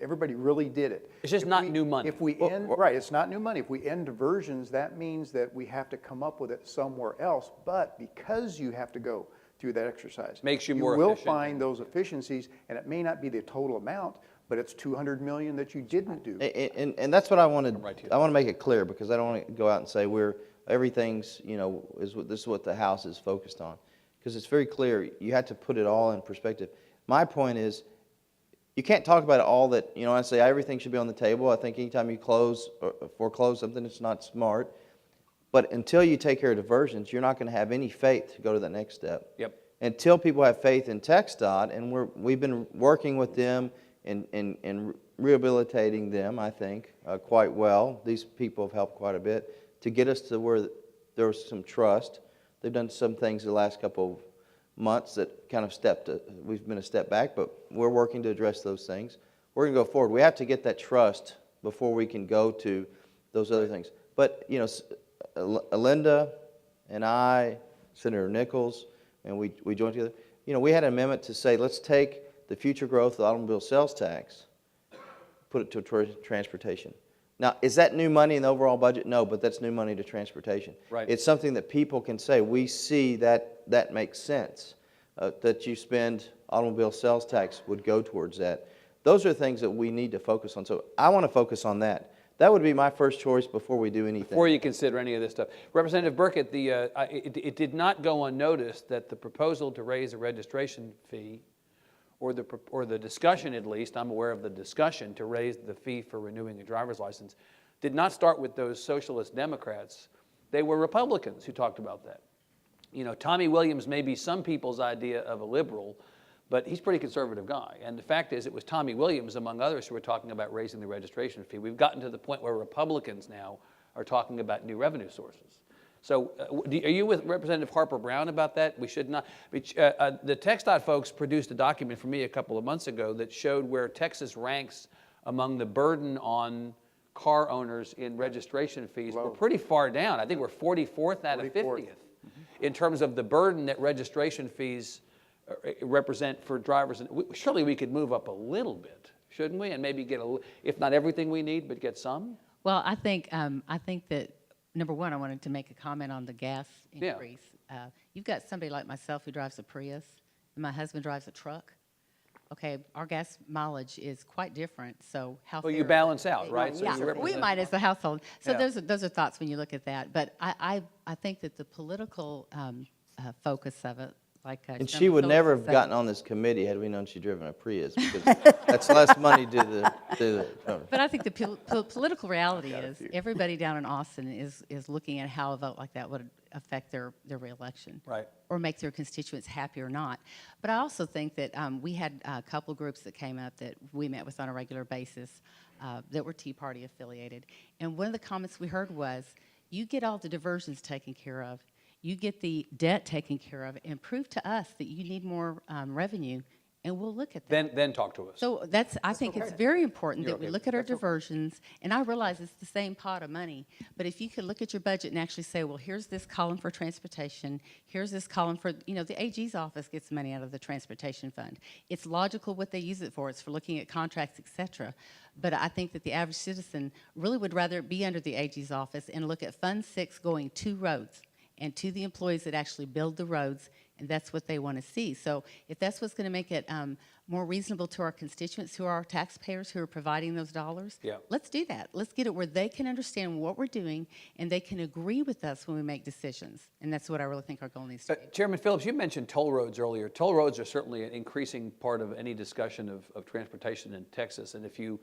everybody really did it. It's just not new money. If we it's not new money. If we end diversions, that means that we have to come up with it somewhere else. But because you have to go through that exercise, makes you more will efficient. find those efficiencies, and it may not be the total amount, but it's $200 million that you didn't do. And that's what I want to make it clear, because I don't want to go out and say everything's, you know, this is what the House is focused on. Because it's very clear, you have to put it all in perspective. My point is, you can't talk about it all that, you know, I say everything should be on the table. I think anytime you close or foreclose something, it's not smart. But until you take care of diversions, you're not going to have any faith to go to the next step. Yep. Until people have faith in TxDOT, and we've been working with them and rehabilitating them, I think, quite well. These people have helped quite a bit to get us to where there was some trust. They've done some things the last couple of months that kind of we've been a step back, but we're working to address those things. We're going to go forward. We have to get that trust before we can go to those other things. But, you know, Linda and I, Senator Nichols, and we joined together. You know, we had an amendment to say, let's take the future growth of the automobile sales tax, put it to transportation. Now, is that new money in the overall budget? No, but that's new money to transportation. Right. It's something that people can say, we see that makes sense, that you spend automobile sales tax would go towards that. Those are things that we need to focus on. So I want to focus on that. That would be my first choice before we do anything. Before you consider any of this stuff. Representative Burkett, it did not go unnoticed that the proposal to raise the registration fee, or the discussion at least, I'm aware of the discussion to raise the fee for renewing a driver's license, did not start with those socialist Democrats. They were Republicans who talked about that. You know, Tommy Williams may be some people's idea of a liberal, but he's a pretty conservative guy. And the fact is, it was Tommy Williams, among others, who were talking about raising the registration fee. We've gotten to the point where Republicans now are talking about new revenue sources. So are you with Representative Harper-Brown about that? We should not. The TxDOT folks produced a document for me a couple of months ago that showed where Texas ranks among the burden on car owners in registration fees. We're pretty far down. I think we're 44th out of 50th in terms of the burden that registration fees represent for drivers. And surely we could move up a little bit, shouldn't we? And maybe get if not everything we need, but get some. Well, I think that number one, I wanted to make a comment on the gas increase. Yeah. You've got somebody like myself who drives a Prius, and my husband drives a truck. Okay, our gas mileage is quite different. So how? Well, you balance out, right? So yeah, we might as a household. So those are thoughts when you look at that. But I think that the political focus of it. And she would never have gotten on this committee had we known she'd driven a Prius, because that's less money to the. But I think the political reality is everybody down in Austin is looking at how a vote like that would affect their reelection, right, or make their constituents happy or not. But I also think that we had a couple groups that came up that we met with on a regular basis that were Tea Party affiliated, and one of the comments we heard was, "You get all the diversions taken care of. You get the debt taken care of, and prove to us that you need more revenue, and we'll look at that." Then talk to us. So I think it's very important that we look at our diversions, and I realize it's the same pot of money, but if you could look at your budget and actually say, well, here's this column for transportation, here's this column for, the AG's office gets money out of the transportation fund. It's logical what they use it for. It's for looking at contracts, et cetera. But I think that the average citizen really would rather be under the AG's office and look at Fund 6 going to roads and to the employees that actually build the roads, and that's what they want to see. So if that's what's going to make it more reasonable to our constituents, who are our taxpayers who are providing those dollars, let's do that. Let's get it where they can understand what we're doing, and they can agree with us when we make decisions. And that's what I really think our goal needs to be. Chairman Phillips, you mentioned toll roads earlier. Toll roads are certainly an increasing part of any discussion of transportation in Texas. And if you,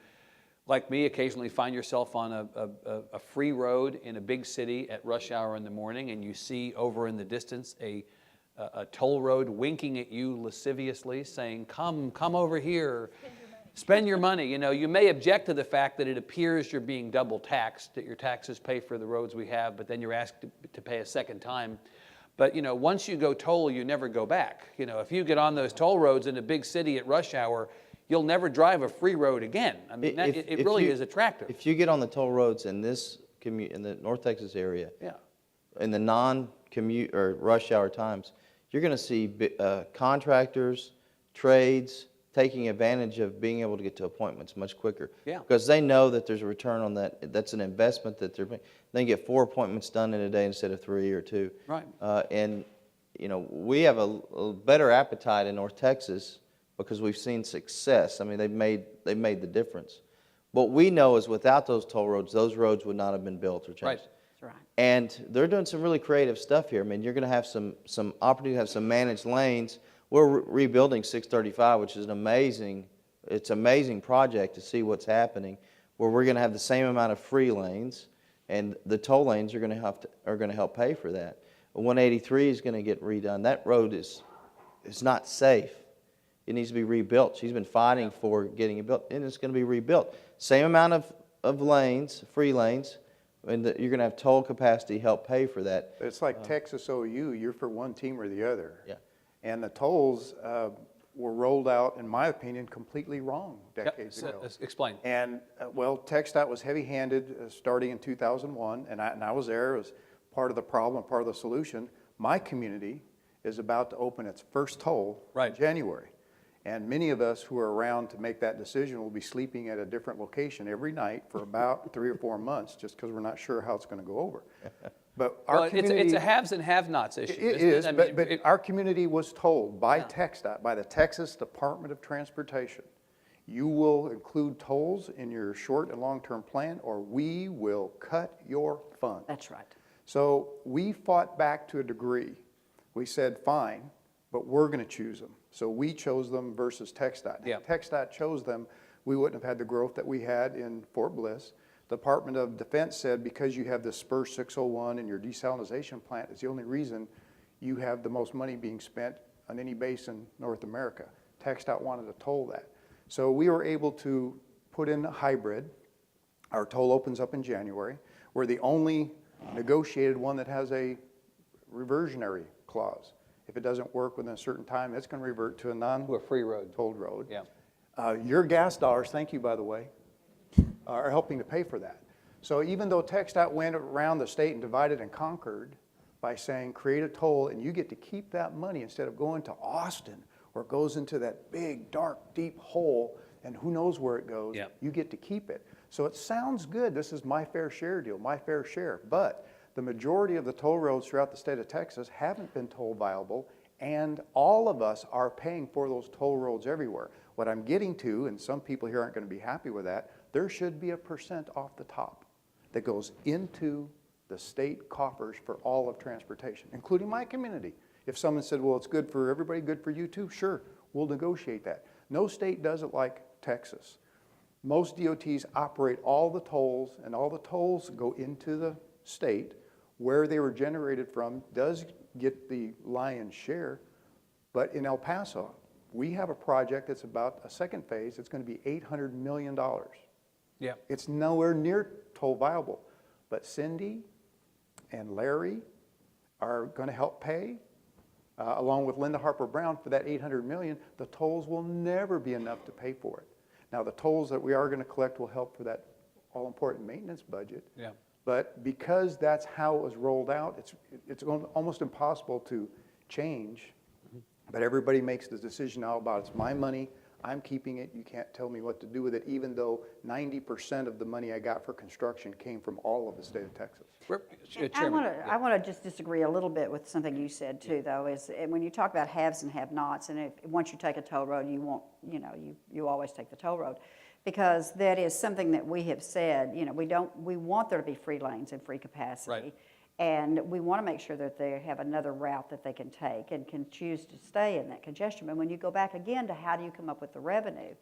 like me, occasionally find yourself on a free road in a big city at rush hour in the morning, and you see over in the distance a toll road winking at you lasciviously, saying, come over here, spend your money. You may object to the fact that it appears you're being double taxed, that your taxes pay for the roads we have, but then you're asked to pay a second time. But once you go toll, you never go back. If you get on those toll roads in a big city at rush hour, you'll never drive a free road again. I mean, it really is attractive. If you get on the toll roads in in the North Texas area, in the non-commute or rush hour times, you're going to see contractors, trades taking advantage of being able to get to appointments much quicker. Yeah. Because they know that there's a return on that. That's an investment that they can get 4 appointments done in a day instead of 3 or 2. Right. And we have a better appetite in North Texas, because we've seen success. I mean, they've made the difference. What we know is without those toll roads, those roads would not have been built or changed. Right. That's right. And they're doing some really creative stuff here. I mean, you're going to have some opportunity to have some managed lanes. We're rebuilding 635, which is an amazing project to see what's happening, where we're going to have the same amount of free lanes, and the toll lanes are going to help pay for that. 183 is going to get redone. That road is not safe. It needs to be rebuilt. She's been fighting for getting it built, and it's going to be rebuilt. Same amount of lanes, free lanes, and you're going to have toll capacity help pay for that. It's like Texas OU. You're for one team or the other. Yeah. And the tolls were rolled out, in my opinion, completely wrong decades ago. Explain. And, TxDOT was heavy-handed starting in 2001, and I was there as part of the problem, part of the solution. My community is about to open its first toll in January. And many of us who are around to make that decision will be sleeping at a different location every night for about 3 or 4 months, just because we're not sure how it's going to go over. But our Well, community, it's a haves and have-nots issue. it isn't is, I mean, but our community was told by TxDOT, by the Texas Department of Transportation, you will include tolls in your short and long-term plan, or we will cut your funds. That's right. So we fought back to a degree. We said, fine, but we're going to choose them. So we chose them versus TxDOT. Yeah. If TxDOT chose them, we wouldn't have had the growth that we had in Fort Bliss. The Department of Defense said because you have the Spur 601 and your desalination plant is the only reason you have the most money being spent on any base in North America. TxDOT wanted to toll that. So we were able to put in a hybrid. Our toll opens up in January. We're the only negotiated one that has a reversionary clause. If it doesn't work within a certain time, it's going to revert to a We're free road. non-tolled road. Yeah. Your gas dollars, thank you, by the way, are helping to pay for that. So even though TxDOT went around the state and divided and conquered by saying create a toll and you get to keep that money instead of going to Austin where it goes into that big, dark, deep hole and who knows where it goes, Yep. you get to keep it. So it sounds good, this is my fair share deal, my fair share, but the majority of the toll roads throughout the state of Texas haven't been toll viable, and all of us are paying for those toll roads everywhere. What I'm getting to, and some people here aren't going to be happy with that, there should be a % off the top that goes into the state coffers for all of transportation, including my community. If someone said, well, it's good for everybody, good for you too, sure, we'll negotiate that. No state does it like Texas. Most DOTs operate all the tolls, and all the tolls go into the state. Where they were generated from does get the lion's share, but in El Paso, we have a project that's about a second phase. It's going to be $800 million. Yeah. It's nowhere near toll viable, but Cindy and Larry are going to help pay, along with Linda Harper-Brown, for that $800 million. The tolls will never be enough to pay for it. Now, the tolls that we are going to collect will help for that all-important maintenance budget. Yeah. But because that's how it was rolled out, it's almost impossible to change. But everybody makes the decision now about it's my money, I'm keeping it, you can't tell me what to do with it, even though 90% of the money I got for construction came from all of the state of Texas. I want to just disagree a little bit with something you said too, though, is when you talk about haves and have-nots, and once you take a toll road, you won't, you always take the toll road. Because that is something that we have said, we want there to be free lanes and free capacity. Right. And we want to make sure that they have another route that they can take and can choose to stay in that congestion. But when you go back again to how do you come up with the revenue,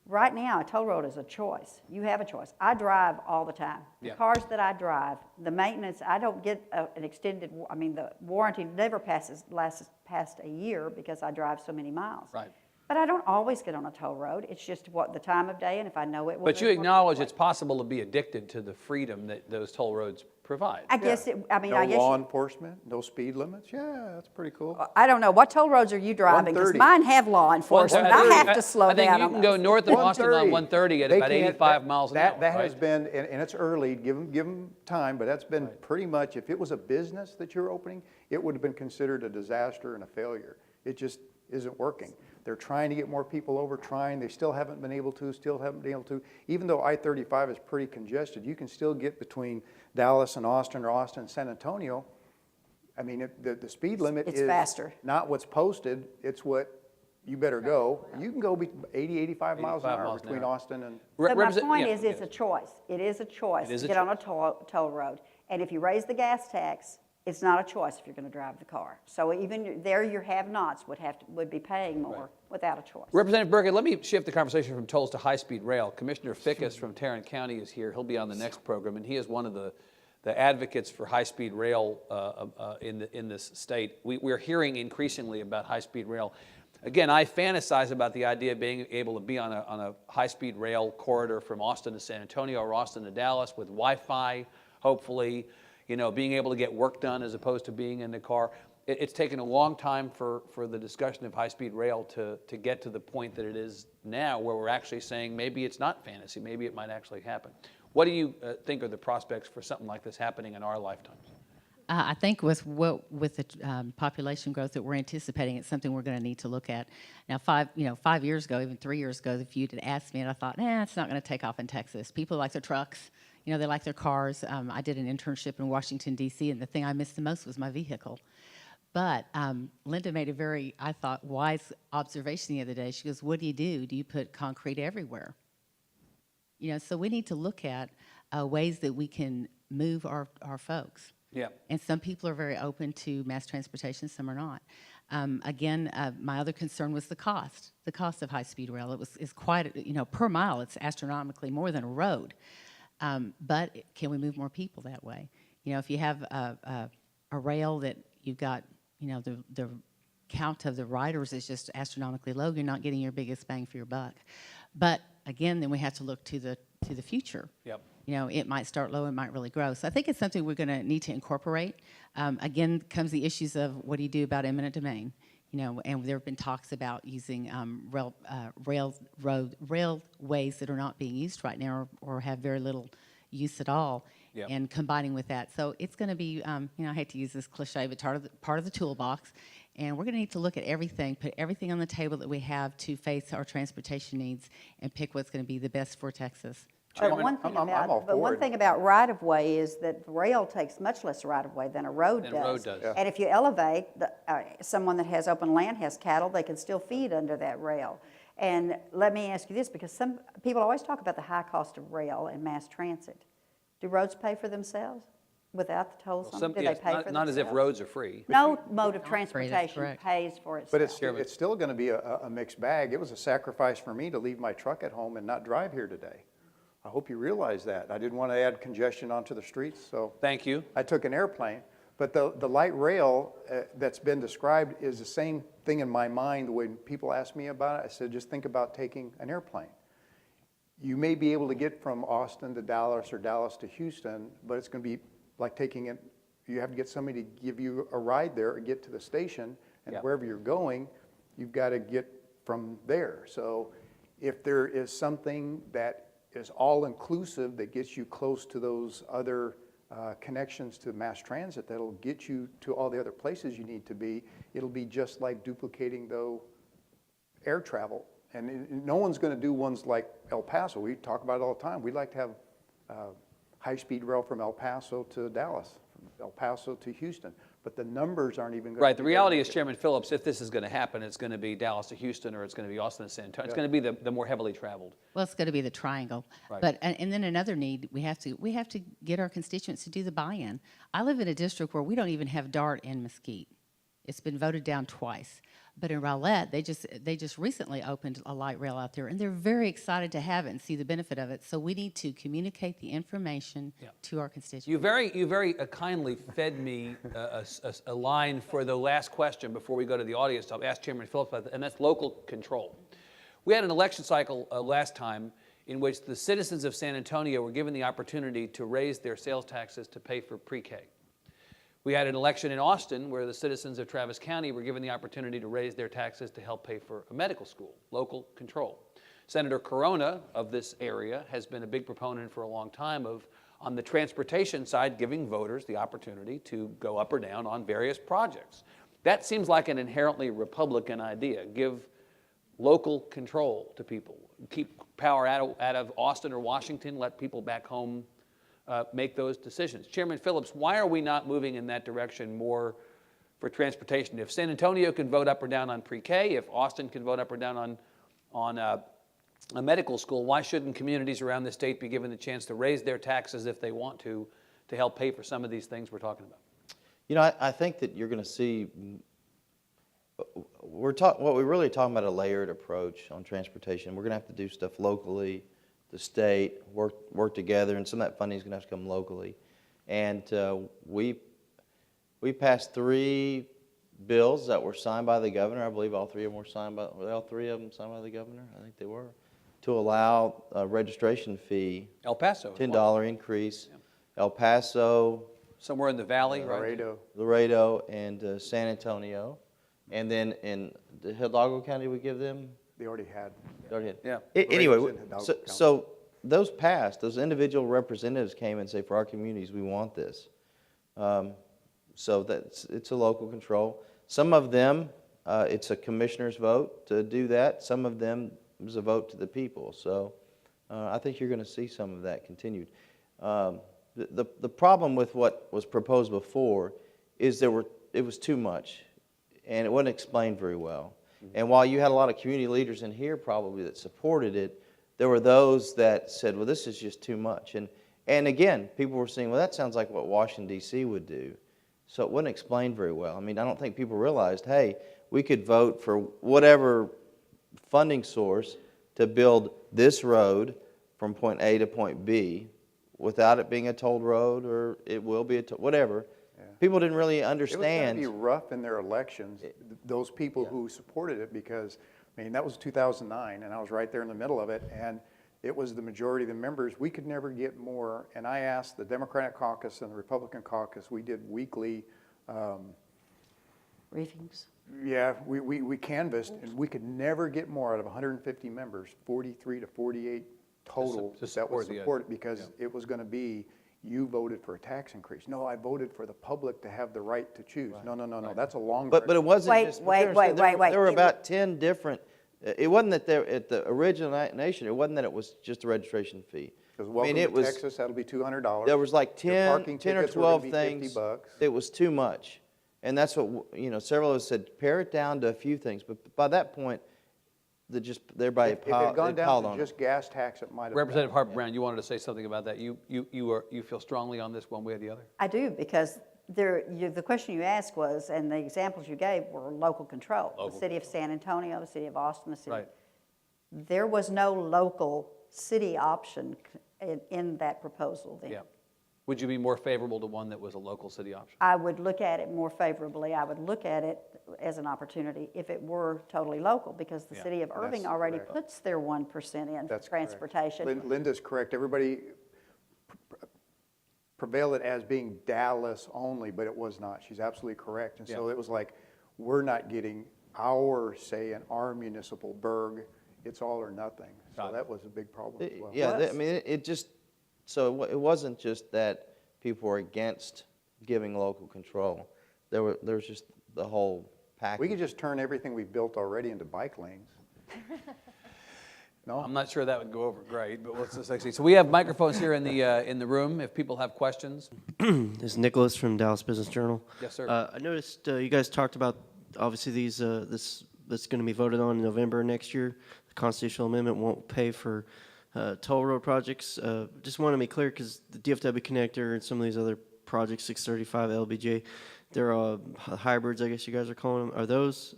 right now a toll road is a choice. You have a choice. I drive all the time. The Yeah. cars that I drive, the maintenance, I don't get an extended, the warranty never lasts past a year because I drive so many miles. Right. But I don't always get on a toll road. It's just what the time of day, and if I know it will. But you acknowledge it's possible to be addicted to the freedom that those toll roads provide. I guess No I guess law enforcement, no speed limits. Yeah, that's pretty cool. I don't know. What toll roads are you driving? Because 130. mine have law enforcement. I have to slow I think down you on can go those. north of Austin on 130 at They about can't- 85 miles an hour, That has right? been, and it's early, give them time, but that's been pretty much, if it was a business that you're opening, it would have been considered a disaster and a failure. It just isn't working. They're trying to get more people over, they still haven't been able to, Even though I-35 is pretty congested, you can still get between Dallas and Austin or Austin and San Antonio. I mean, the speed limit It's is faster. not what's posted, it's what you better go. You can go 80, 85 miles an 85 hour miles an between hour. Austin and... But my Represent- point yeah, is, it's a choice. It is a choice It is to a get on a toll road. And if you raise the gas tax, it's not a choice if you're going to drive the car. So even there, your have-nots would be paying more without a choice. Representative Burkett, let me shift the conversation from tolls to high-speed rail. Commissioner Fickus from Tarrant County is here. He'll be on the next program, and he is one of the advocates for high-speed rail in this state. We're hearing increasingly about high-speed rail. Again, I fantasize about the idea of being able to be on a high-speed rail corridor from Austin to San Antonio or Austin to Dallas with Wi-Fi, hopefully, being able to get work done as opposed to being in the car. It's taken a long time for the discussion of high-speed rail to get to the point that it is now, where we're actually saying maybe it's not fantasy, maybe it might actually happen. What do you think are the prospects for something like this happening in our lifetimes? I think with the population growth that we're anticipating, it's something we're going to need to look at. Now, 5 years ago, even 3 years ago, if you'd asked me, and I thought, it's not going to take off in Texas. People like their trucks, they like their cars. I did an internship in Washington, D.C., and the thing I missed the most was my vehicle. But Linda made a very, I thought, wise observation the other day. She goes, what do? Do you put concrete everywhere? So we need to look at ways that we can move our folks. Yeah. And some people are very open to mass transportation, some are not. Again, my other concern was the cost of high-speed rail. It's quite, per mile, it's astronomically more than a road. But can we move more people that way? If you have a rail that you've got, the count of the riders is just astronomically low, you're not getting your biggest bang for your buck. But again, then we have to look to the future. Yep. It might start low, it might really grow. So I think it's something we're going to need to incorporate. Again, comes the issues of what do you do about eminent domain? And there have been talks about using railways that are not being used right now or have very little use at all, yep, and combining with that. So it's going to be, I hate to use this cliche, but part of the toolbox. And we're going to need to look at everything, put everything on the table that we have to face our transportation needs and pick what's going to be the best for Texas. But one thing about right-of-way is that rail takes much less right-of-way than a road does. Yeah. And if you elevate, someone that has open land has cattle, they can still feed under that rail. And let me ask you this, because some people always talk about the high cost of rail and mass transit. Do roads pay for themselves without the toll? Do they pay for themselves? Not as if roads are free. No mode of transportation pays for itself. But it's still going to be a mixed bag. It was a sacrifice for me to leave my truck at home and not drive here today. I hope you realize that. I didn't want to add congestion onto the streets, so. Thank you. I took an airplane. But the light rail that's been described is the same thing in my mind when people ask me about it. I said, just think about taking an airplane. You may be able to get from Austin to Dallas or Dallas to Houston, but it's going to be like taking it, you have to get somebody to give you a ride there or get to the station, and yep, wherever you're going, you've got to get from there. So if there is something that is all-inclusive that gets you close to those other connections to mass transit that'll get you to all the other places you need to be, it'll be just like duplicating air travel. And no one's going to do ones like El Paso. We talk about it all the time. We'd like to have high-speed rail from El Paso to Dallas, from El Paso to Houston. But the numbers aren't even going to Right. The reality is, Chairman Phillips, if this is going to happen, it's going to be Dallas to Houston or it's going to be Austin to San Antonio. It's going to be the more heavily traveled. Well, it's going to be the triangle. Right. But and then another need, we have to get our constituents to do the buy-in. I live in a district where we don't even have DART in Mesquite. It's been voted down twice. But in Rowlett, they just recently opened a light rail out there, and they're very excited to have it and see the benefit of it. So we need to communicate the information to our constituents. You very kindly fed me a line for the last question before we go to the audience. I'll ask Chairman Phillips about that, and that's local control. We had an election cycle last time in which the citizens of San Antonio were given the opportunity to raise their sales taxes to pay for pre-K. We had an election in Austin where the citizens of Travis County were given the opportunity to raise their taxes to help pay for a medical school, local control. Senator Corona of this area has been a big proponent for a long time of, on the transportation side, giving voters the opportunity to go up or down on various projects. That seems like an inherently Republican idea. Give local control to people. Keep power out of Austin or Washington, let people back home make those decisions. Chairman Phillips, why are we not moving in that direction more for transportation? If San Antonio can vote up or down on pre-K, if Austin can vote up or down on a medical school, why shouldn't communities around the state be given the chance to raise their taxes if they want to help pay for some of these things we're talking about? You know, I think that you're going to see, what we're really talking about a layered approach on transportation. We're going to have to do stuff locally, the state, work together, and some of that funding is going to have to come locally. And we passed 3 bills that were signed by the governor. I believe all 3 of them were signed by the governor. I think they were, to allow a registration fee. El Paso. $10 increase. Yeah. El Paso. Somewhere in the valley, right? Laredo and San Antonio. And then in the Hidalgo County, we give them? They already had. Yeah. Anyway, so those passed. Those individual representatives came and say, for our communities, we want this. So it's a local control. Some of them, it's a commissioner's vote to do that. Some of them is a vote to the people. So I think you're going to see some of that continued. The problem with what was proposed before is it was too much, and it wasn't explained very well. And while you had a lot of community leaders in here probably that supported it, there were those that said, well, this is just too much. And again, people were saying, well, that sounds like what Washington, D.C. would do. So it wasn't explained very well. I mean, I don't think people realized, hey, we could vote for whatever funding source to build this road from point A to point B without it being a tolled road, or it will be whatever. Yeah. People didn't really understand. It was going to be rough in their elections, those people who supported it, because, I mean, that was 2009, and I was right there in the middle of it, and it was the majority of the members. We could never get more, and I asked the Democratic caucus and the Republican caucus, we did weekly Briefings. yeah, we canvassed, and we could never get more out of 150 members, 43 to 48 total that would support it, because it was going to be, you voted for a tax increase. No, I voted for the public to have the right to choose. Right. No. That's a long. But it wasn't wait, just. Wait. There were about 10 different. It wasn't that there at the origination. It wasn't that it was just a registration fee. Because welcome to Texas, that'll be $200. There was like 10 or 12 things. $50. It was too much, and that's what several of us said. Pare it down to a few things. But by that point, everybody if it had gone down to just it. gas tax, it might have. Representative Harper-Brown, you wanted to say something about that. You feel strongly on this one way or the other? I do, because the question you asked was, and the examples you gave were local control. The city of San Antonio, the city of Austin, the city. Right. There was no local city option in that proposal then. Yeah. Would you be more favorable to one that was a local city option? I would look at it more favorably. I would look at it as an opportunity if it were totally local, because the city of Irving already puts their 1% in for transportation. Linda's correct. Everybody prevailed it as being Dallas only, but it was not. She's absolutely correct. And so it was like, we're not getting our say in our municipal burg. It's all or nothing. So that was a big problem as well. Yeah, I mean, it just, so it wasn't just that people were against giving local control. There was just the whole package. We could just turn everything we've built already into bike lanes. No? I'm not sure that would go over great, but let's just see. So we have microphones here in the room if people have questions. This is Nicholas from Dallas Business Journal. Yes, sir. I noticed you guys talked about, obviously, this that's going to be voted on in November next year. The constitutional amendment won't pay for toll road projects. Just want to be clear, because the DFW connector and some of these other projects, 635 LBJ, they're hybrids, I guess you guys are calling them. Are those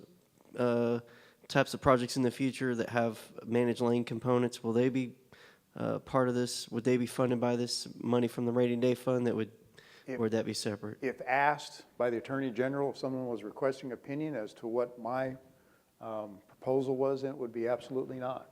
types of projects in the future that have managed lane components, will they be part of this? Would they be funded by this money from the rainy day fund or would that be separate? If asked by the Attorney General, if someone was requesting opinion as to what my proposal was, it would be absolutely not.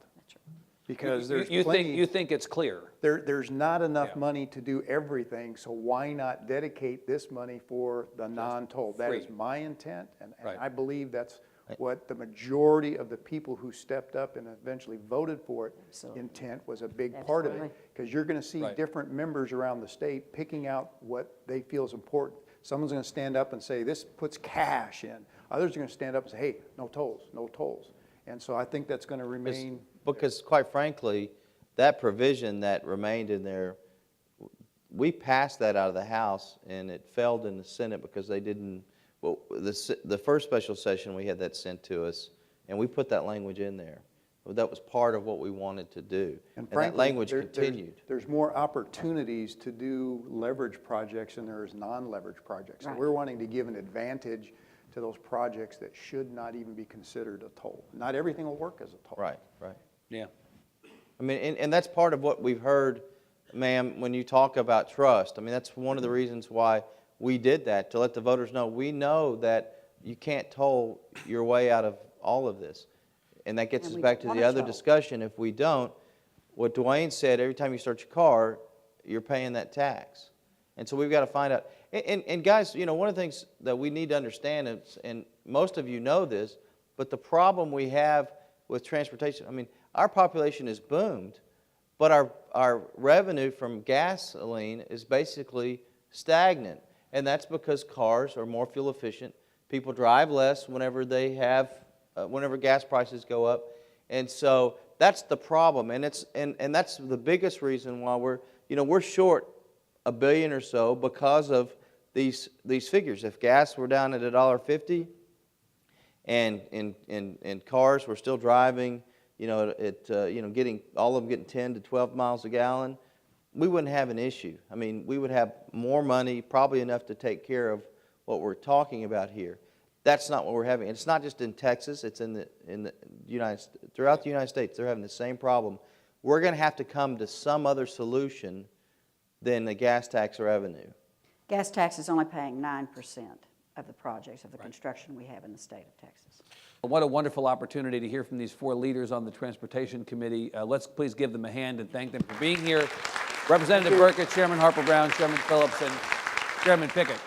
Because there's plenty. You think it's clear? There's not enough money to do everything, so why not dedicate this money for the non-toll? That is my intent, and I believe that's what the majority of the people who stepped up and eventually voted for it intent was a big part of it. Because you're going to see different members around the state picking out what they feel is important. Someone's going to stand up and say, this puts cash in. Others are going to stand up and say, hey, no tolls, no tolls. And so I think that's going to remain. Because quite frankly, that provision that remained in there, we passed that out of the House and it failed in the Senate because they didn't, well, the first special session we had that sent to us and we put that language in there. That was part of what we wanted to do. And frankly, that language continued. There's more opportunities to do leverage projects than there is non-leverage projects. So we're wanting to give an advantage to those projects that should not even be considered a toll. Not everything will work as a toll. Right. Yeah. I mean, and that's part of what we've heard, ma'am, when you talk about trust. I mean, that's one of the reasons why we did that, to let the voters know. We know that you can't toll your way out of all of this. And that gets us back to the other discussion. If we don't, what Dwayne said, every time you start your car, you're paying that tax. And so we've got to find out. And guys, one of the things that we need to understand, and most of you know this, but the problem we have with transportation, I mean, our population has boomed, but our revenue from gasoline is basically stagnant. And that's because cars are more fuel efficient. People drive less whenever they have, whenever gas prices go up. And so that's the problem. And that's the biggest reason why we're short $1 billion or so because of these figures. If gas were down at $1.50 and cars were still driving, getting all of them getting 10 to 12 miles a gallon, we wouldn't have an issue. I mean, we would have more money, probably enough to take care of what we're talking about here. That's not what we're having. It's not just in Texas. It's in the throughout the United States. They're having the same problem. We're going to have to come to some other solution than the gas tax revenue. Gas tax is only paying 9% of the projects of the construction we have in the state of Texas. What a wonderful opportunity to hear from these 4 leaders on the Transportation Committee. Let's please give them a hand and thank them for being here. Representative Burkett, Chairman Harper-Brown, Chairman Phillips, and Chairman Pickett.